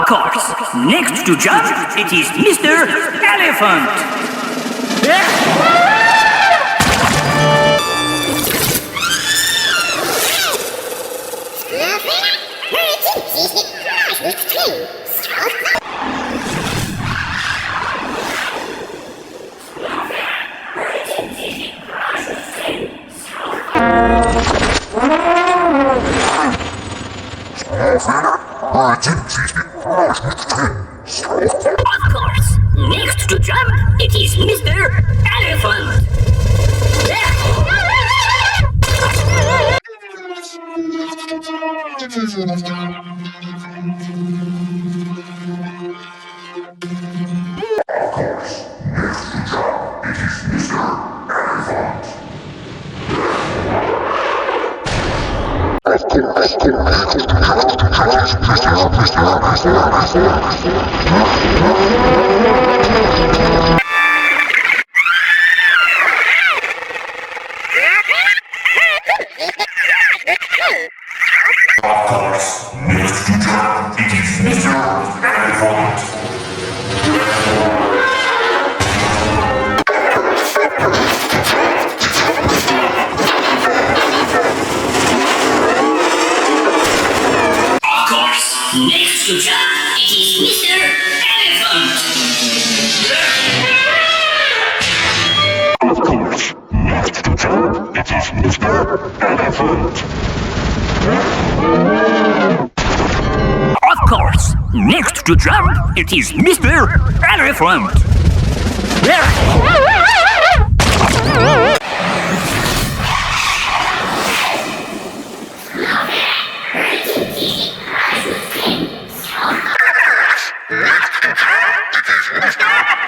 course, next to jump, it is Mr. Elephant. Of course, next to jump, it is Mr. Elephant. Next to jump, it is Mr. Elephant. Of course, next to jump, it is Mr. Elephant. Of course, next to jump, it is Mr. Elephant. Mr.